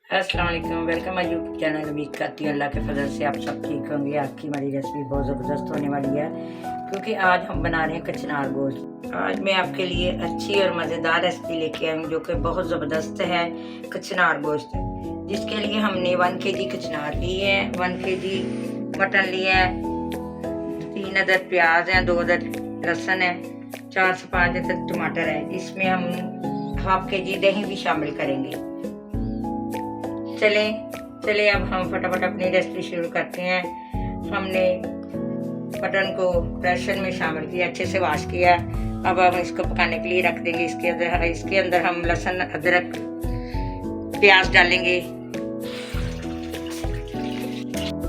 अस्सलाम वालेकुम, welcome my YouTube channel. उम्मीद करती हूँ अल्लाह के फजल से आप सब ठीक होंगे। आज की हमारी रेसिपी बहुत ज़बरदस्त होने वाली है क्योंकि आज हम बना रहे हैं कचनार गोश्त। आज मैं आपके लिए अच्छी और मज़ेदार रेसिपी लेके आई हूँ जो कि बहुत ज़बरदस्त है, कचनार गोश्त। जिसके लिए हमने 1 केजी कचनार ली है, 1 केजी मटन लिया है, 3 अदद प्याज हैं, 2 अदद लहसुन है, 4 से 5 अदद टमाटर है। इसमें हम हाफ केजी दही भी शामिल करेंगे। चले अब हम फटाफट अपनी रेसिपी शुरू करते हैं। हमने मटन को प्रेशर में शामिल किया, अच्छे से वॉश किया। अब हम इसको पकाने के लिए रख देंगे। इसके अंदर हम लहसुन, अदरक, प्याज डालेंगे।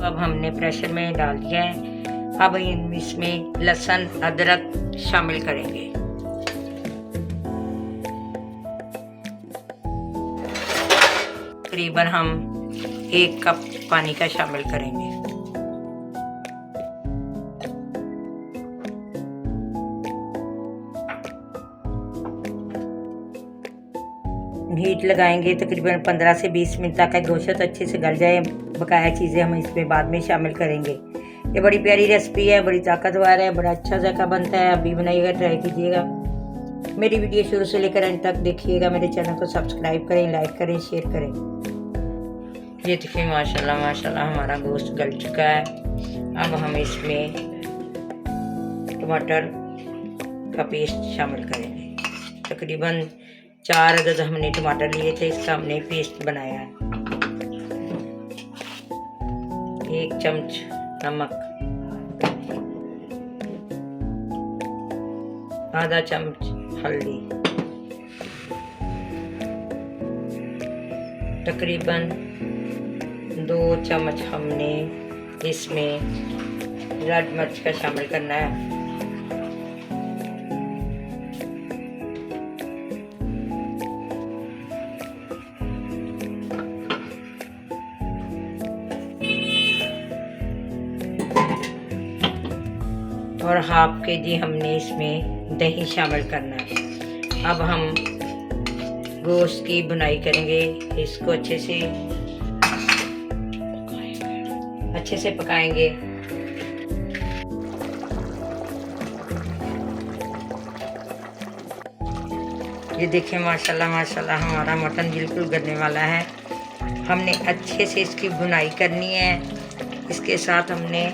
अब हमने प्रेशर में डाल दिया है। अब इसमें लहसुन, अदरक शामिल करेंगे। तकरीबन हम 1 कप पानी का शामिल करेंगे। हीट लगाएंगे तकरीबन 15 से 20 मिनट तक गोश्त अच्छे से गल जाए। बकाया चीज़ें हम इसमें बाद में शामिल करेंगे। ये बड़ी प्यारी रेसिपी है, बड़ी ताकतवर है, बड़ा अच्छा जायका बनता है। आप भी बनाइएगा, ट्राई कीजिएगा। मेरी वीडियो शुरू से लेकर एंड तक देखिएगा। मेरे चैनल को सब्सक्राइब करें, लाइक करें, शेयर करें। ये देखिए माशाल्लाह माशाल्लाह हमारा गोश्त गल चुका है। अब हम इसमें टमाटर का पेस्ट शामिल करेंगे। तकरीबन 4 अदद हमने टमाटर लिए थे, इसका हमने पेस्ट बनाया है। 1 चम्मच नमक, आधा चम्मच हल्दी, तकरीबन 2 चम्मच हमने इसमें रेड मिर्च का शामिल करना है। और हाफ केजी हमने इसमें दही शामिल करना है। अब हम गोश्त की बुनाई करेंगे। इसको अच्छे से पकाएंगे। ये देखें माशाल्लाह माशाल्लाह हमारा मटन बिल्कुल गलने वाला है। हमने अच्छे से इसकी बुनाई करनी है। इसके साथ हमने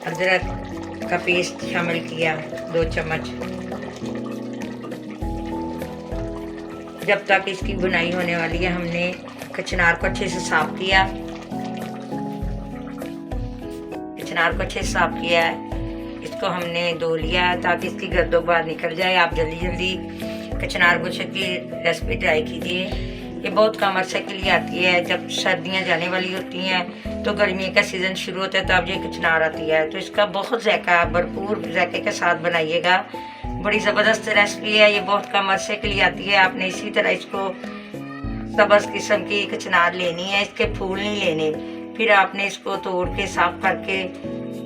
अदरक का पेस्ट शामिल किया, 2 चम्मच। जब तक इसकी बुनाई होने वाली है, हमने कचनार को अच्छे से साफ किया। है। इसको हमने धो लिया है ताकि इसकी गर्दों बाहर निकल जाए। आप जल्दी कचनार गोश्त की रेसिपी ट्राई कीजिए। ये बहुत कम अरसे के लिए आती है। जब सर्दियाँ जाने वाली होती हैं तो गर्मी का सीज़न शुरू होता है, तब ये कचनार आती है। तो इसका बहुत जायका, भरपूर जायके के साथ बनाइएगा। बड़ी ज़बरदस्त रेसिपी है। ये बहुत कम अरसे के लिए आती है। आपने इसी तरह इसको सब्ज़ किस्म की कचनार लेनी है, इसके फूल नहीं लेने। फिर आपने इसको तोड़ के साफ करके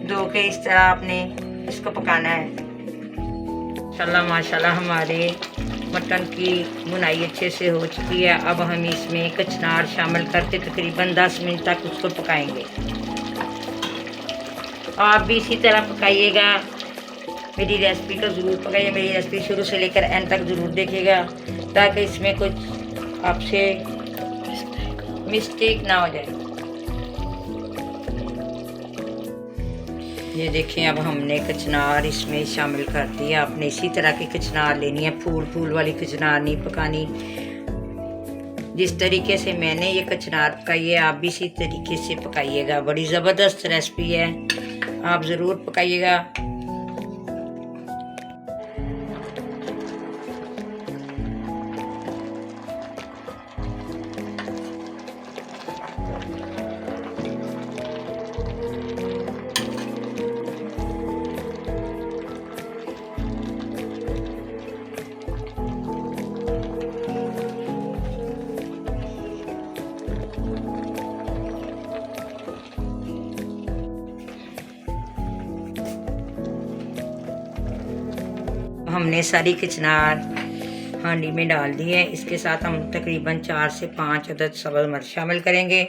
धो के इस तरह आपने इसको पकाना है। माशाल्लाह हमारे मटन की बुनाई अच्छे से हो चुकी है। अब हम इसमें कचनार शामिल करके तकरीबन 10 मिनट तक उसको पकाएंगे। आप भी इसी तरह पकाइएगा। मेरी रेसिपी को ज़रूर पकाइए। मेरी रेसिपी शुरू से लेकर एंड तक ज़रूर देखिएगा ताकि इसमें कुछ आपसे मिस्टेक ना हो जाए। ये देखें अब हमने कचनार इसमें शामिल कर दिया। आपने इसी तरह की कचनार लेनी है, फूल वाली कचनार नहीं पकानी। जिस तरीके से मैंने ये कचनार पकाई है, आप भी इसी तरीके से पकाइएगा। बड़ी ज़बरदस्त रेसिपी है, आप ज़रूर पकाइएगा। हमने सारी कचनार हांडी में डाल दी है। इसके साथ हम तकरीबन 4 से 5 अदद सब्ज़ मिर्च शामिल करेंगे।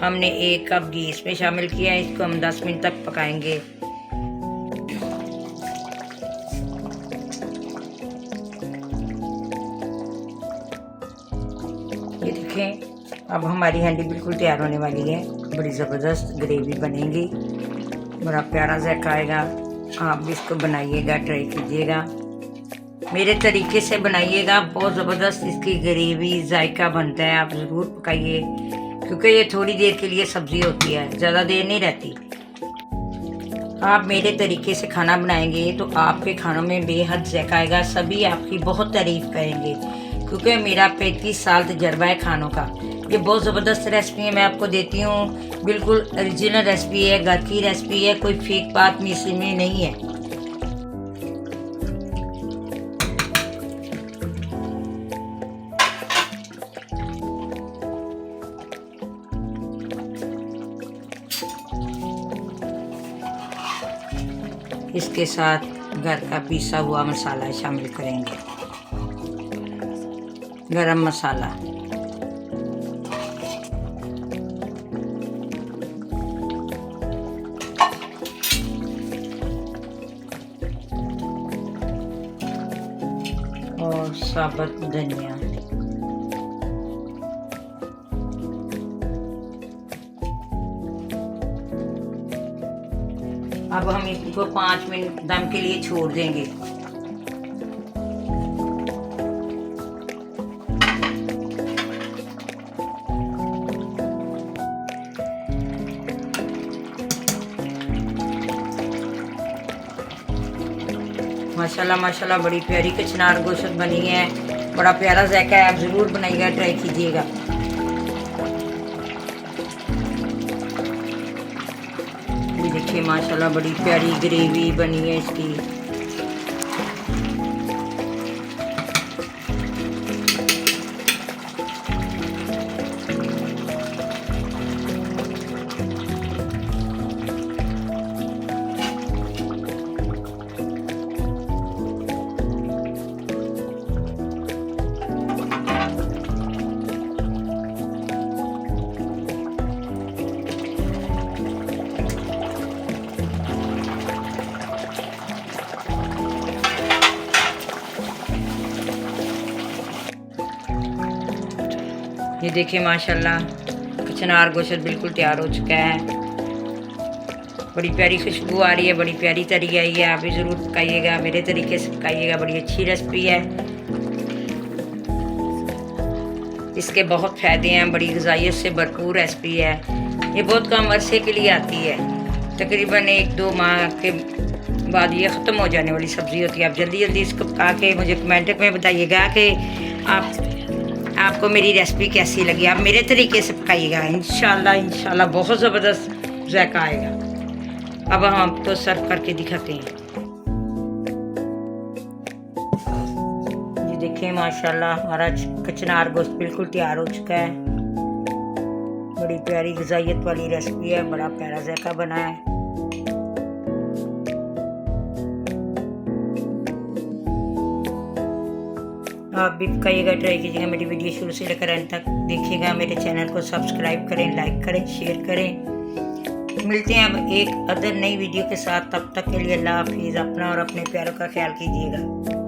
हमने 1 कप घी इसमें शामिल किया है। इसको हम 10 मिनट तक पकाएंगे। ये देखें, अब हमारी हांडी बिल्कुल तैयार होने वाली है। बड़ी ज़बरदस्त ग्रेवी बनेगी, बड़ा प्यारा जायका आएगा। आप भी इसको बनाइएगा, ट्राई कीजिएगा, मेरे तरीके से बनाइएगा। बहुत ज़बरदस्त इसकी ग्रेवी जायका बनता है। आप ज़रूर पकाइए, क्योंकि ये थोड़ी देर के लिए सब्ज़ी होती है, ज़्यादा देर नहीं रहती। आप मेरे तरीके से खाना बनाएंगे तो आपके खानों में बेहद जायका आएगा। सभी आपकी बहुत तारीफ़ करेंगे, क्योंकि मेरा 35 साल तजर्बा है खानों का। ये बहुत ज़बरदस्त रेसिपी है, मैं आपको देती हूँ। बिल्कुल ओरिजिनल रेसिपी है, घर की रेसिपी है, कोई फेक बात इसमें नहीं है। इसके साथ घर का पिसा हुआ मसाला शामिल करेंगे, गरम मसाला, और साबुत धनिया। अब हम इसको 5 मिनट दम के लिए छोड़ देंगे। माशाल्लाह माशाल्लाह बड़ी प्यारी कचनार गोश्त बनी है, बड़ा प्यारा जायका है। आप ज़रूर बनाइएगा, ट्राई कीजिएगा। ये देखिए माशाल्लाह बड़ी प्यारी ग्रेवी बनी है इसकी। ये देखिए माशाल्लाह कचनार गोश्त बिल्कुल तैयार हो चुका है। बड़ी प्यारी खुशबू आ रही है, बड़ी प्यारी तरी आई है। आप भी ज़रूर पकाइएगा, मेरे तरीके से पकाइएगा। बड़ी अच्छी रेसिपी है, इसके बहुत फ़ायदे हैं, बड़ी ग़िज़ाइयत से भरपूर रेसिपी है। ये बहुत कम अरसे के लिए आती है, तकरीबन 1-2 माह के बाद ये ख़त्म हो जाने वाली सब्ज़ी होती है। आप जल्दी जल्दी इसको पका के मुझे कमेंट में बताइएगा कि आपको मेरी रेसिपी कैसी लगी। आप मेरे तरीके से पकाइएगा, इंशाल्लाह बहुत ज़बरदस्त जायका आएगा। अब हम आपको सर्व करके दिखाते हैं। ये देखिए माशाल्लाह हमारा कचनार गोश्त बिल्कुल तैयार हो चुका है। बड़ी प्यारी ग़िज़ाइयत वाली रेसिपी है, बड़ा प्यारा जायका बना है। आप भी पकाइएगा, ट्राई कीजिएगा। मेरी वीडियो शुरू से लेकर अंत तक देखिएगा। मेरे चैनल को सब्सक्राइब करें, लाइक करें, शेयर करें। मिलते हैं अब एक अदर नई वीडियो के साथ। तब तक के लिए अल्लाह हाफिज़। अपना और अपने प्यारों का ख्याल कीजिएगा।